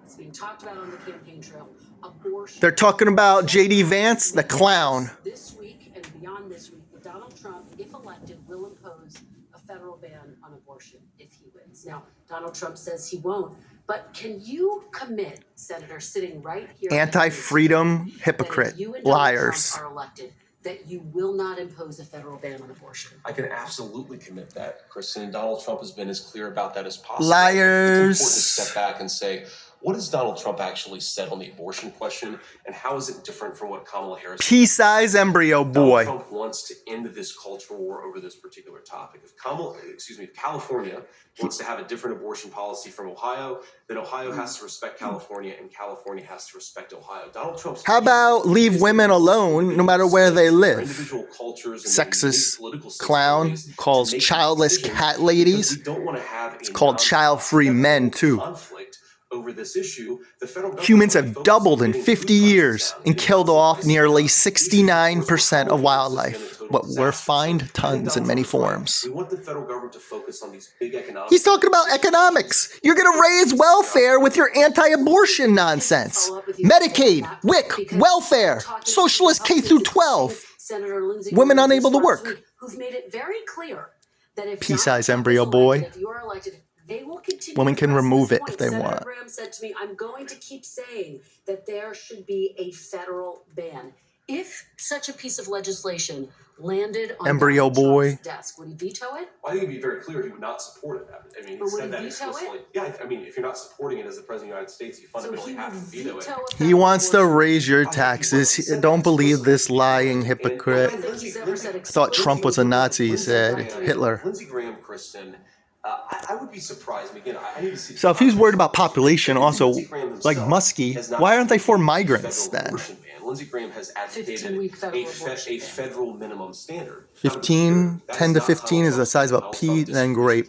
It's being talked about on the campaign trail. Abortion. They're talking about J.D. Vance, the clown. This week and beyond this week, that Donald Trump, if elected, will impose a federal ban on abortion if he wins. Now, Donald Trump says he won't, but can you commit, Senator, sitting right here, Anti-freedom hypocrite, that if you and liars. Donald Trump are elected, that you will not impose a federal ban on abortion? I can absolutely commit that, Kristen. And Donald Trump has been as clear about that as possible. Liars. It's important to step back and say, what has Donald Trump actually said on the abortion question, and how is it different from what Kamala Harris? Pea-sized embryo boy. Donald Trump wants to end this cultural war over this particular topic. If California wants to have a different abortion policy from Ohio, then Ohio has to respect California, and California has to respect Ohio. Donald Trump's How about leave women alone no matter where they live? individual cultures and Sexist political clown calls childless cat ladies. We don't want to have It's called child-free men too. conflict over this issue. The federal government Humans have doubled in 50 years and killed off nearly 69% of wildlife, but we're fined tons in many forms. We want the federal government to focus on these big economic. He's talking about economics. You're going to raise welfare with your anti-abortion nonsense. Medicaid, WIC, welfare, socialist K through 12. Senator Lindsey Women Graham unable to last work. week, who've made it very clear that if Pea-sized Donald Trump embryo is boy. elected, if you are elected, they will continue Women to can press remove this it point. if they Senator want. Graham said to me, I'm going to keep saying that there should be a federal ban. If such a piece of legislation landed on Embryo Donald boy. Trump's desk, would he veto it? I think it'd be very clear he would not support it. I mean, he But would said he that veto explicitly. it? Yeah, I mean, if you're not supporting it as the president of the United States, you So fundamentally he have would to veto veto it. a He federal wants to abortion. raise your taxes. Don't believe this lying hypocrite. I think he's ever said I thought Trump was a Nazi, he said. Hitler. Lindsey Graham, Kristen, I would be surprised. And again, I need to see. So if he's worried about population also, like Muskie, why aren't they for migrants then? Lindsey Graham has advocated 15-week federal a abortion ban. federal minimum standard. 15, 10 to 15 is the size of a pea and grape.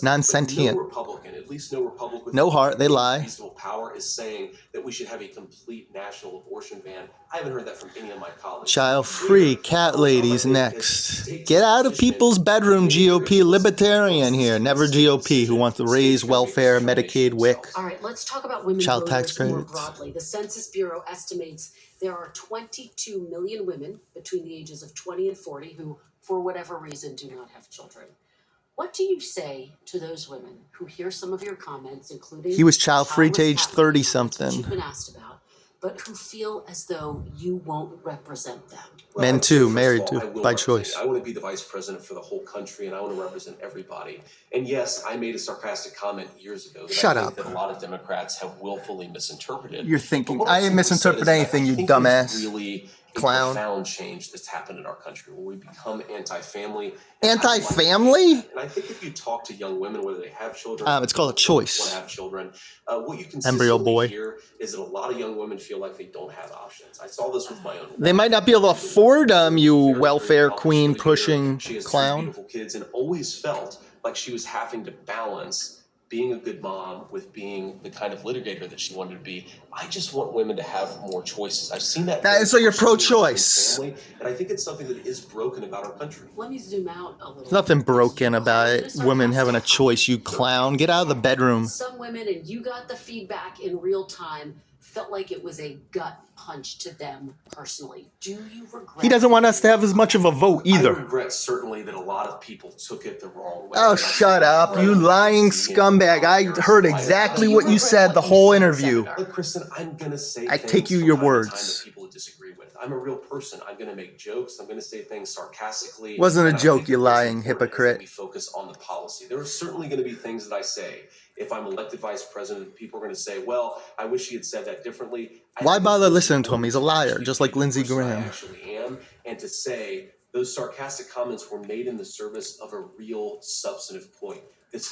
Non-sentient. No Republican, at least no Republican with No heart, they lie. reasonable power, is saying that we should have a complete national abortion ban. I haven't heard that from any of my colleagues. Child-free cat ladies next. Get out of people's bedroom, GOP libertarian here. Never GOP who wants to raise welfare, Medicaid, WIC. All right, let's talk about women Child tax voters more credits. broadly. The Census Bureau estimates there are 22 million women between the ages of 20 and 40 who, for whatever reason, do not have children. What do you say to those women who hear some of your comments, including He was child-free to age childless cat lady comments, 30-something. which you've been asked about, but who feel as though you won't represent them? Men too, married First of all, to, I will by represent- choice. I want to be the vice president for the whole country, and I want to represent everybody. And yes, I made a sarcastic comment years ago that Shut I think up. that a lot of Democrats have willfully misinterpreted. You're thinking, But what I didn't simply said misinterpret is that anything, I you think dumbass. there's really a Clown. profound change that's happened in our country where we become anti-family. Anti-family? And I think if you talk to young women, whether they have children, It's called a want choice. to have children, what you can Embryo boy. hear is that a lot of young women feel like they don't have options. I saw this with my own. They might not be able to afford them, you Very, very welfare accomplished queen lawyer. pushing She has two clown. beautiful kids and always felt like she was having to balance being a good mom with being the kind of litigator that she wanted to be. I just want women to have more choices. I've seen that. So you're personally with my pro-choice. family, and I think it's something that is broken about our country. Let me zoom out a little. There's nothing broken about it. Women having a choice, you clown. Get out of the bedroom. Some women, and you got the feedback in real time, felt like it was a gut punch to them personally. Do you regret? He doesn't want us to have as much of a vote I either. regret certainly that a lot of people took it the wrong way. Oh, shut up, you lying scumbag. I heard exactly what you said the whole interview. Look, Kristen, I'm gonna say I things take you from your time to time words. that people disagree with. I'm a real person. I'm gonna make jokes. I'm gonna say things sarcastically. Wasn't a and I joke, think you what's lying important is hypocrite. that we focus on the policy. There are certainly gonna be things that I say. If I'm elected vice president, people are gonna say, "Well, I wish he had said that differently." I Why think it's bother most listening to him? important He's a liar, actually just be like the Lindsey person I Graham. actually am, and to say those sarcastic comments were made in the service of a real substantive point.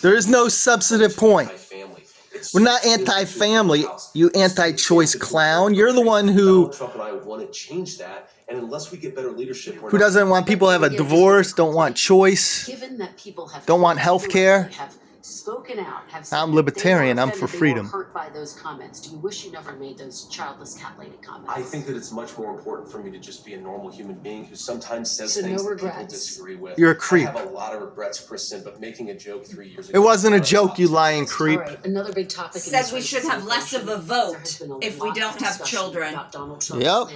There is no substantive point. Anti-family. It's We're not just anti-family, house. you anti-choice clown. You're the one who Donald Trump and I want to change that, and unless we get better leadership, we're who not- doesn't want people to have a divorce, don't want choice, Given that people have don't want health care. have spoken out, have said I'm that libertarian, they were I'm for offended, freedom. They were hurt by those comments. Do you wish you never made those childless cat lady comments? I think that it's much more important for me to just be a normal human being who sometimes says So things no that people regrets. disagree with. You're a creep. I have a lot of regrets, Kristen, but making a joke 3 years It ago. wasn't a joke, you lying creep. All right, another big topic. Said we should have less of a vote if we don't have children. Yep.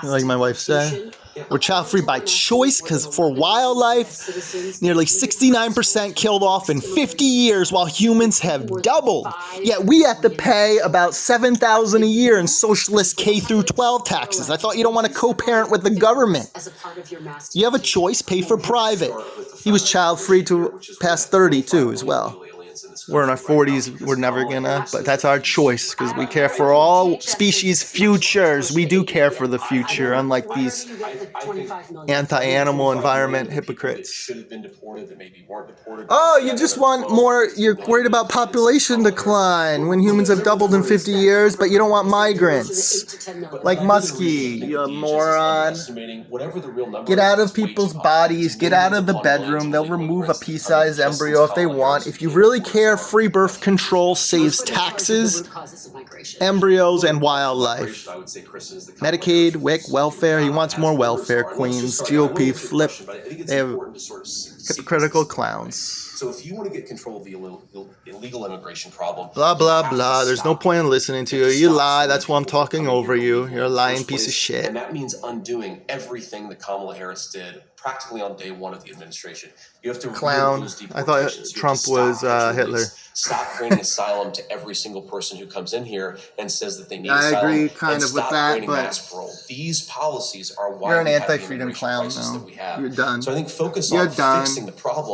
Like my wife said, we're child-free by choice because for wildlife, nearly 69% killed off in 50 years while humans have doubled. Yet we have to pay about $7,000 a year in socialist K through 12 taxes. I thought you don't want to co-parent with the government. You have a choice, pay for private. He was child-free to past 30 too as well. We're in our 40s, we're never gonna, but that's our choice because we care for all species' futures. We do care for the future, unlike these anti-animal environment hypocrites. Oh, you just want more, you're worried about population decline when humans have doubled in 50 years, but you don't want migrants. Like Muskie, you moron. Get out of people's bodies, get out of the bedroom, they'll remove a pea-sized embryo if they want. If you really care, free birth control saves taxes, embryos, and wildlife. Medicaid, WIC, welfare, he wants more welfare queens. GOP flip, they have hypocritical clowns. So if you want to get control of the illegal immigration problem, blah, blah, blah. There's no point in listening to you. You lie. That's why I'm talking over you. You're a lying piece of shit. And that means undoing everything that Kamala Harris did practically on day one of the administration. You have to clown. I thought Trump was Hitler. Stop granting asylum to every single person who comes in here and says that they need I asylum. agree kind of with that, but mass parole. These policies are why you're an we have the anti-freedom immigration clown crisis now. that we have. You're done. So I think focus You're on done. fixing the problem.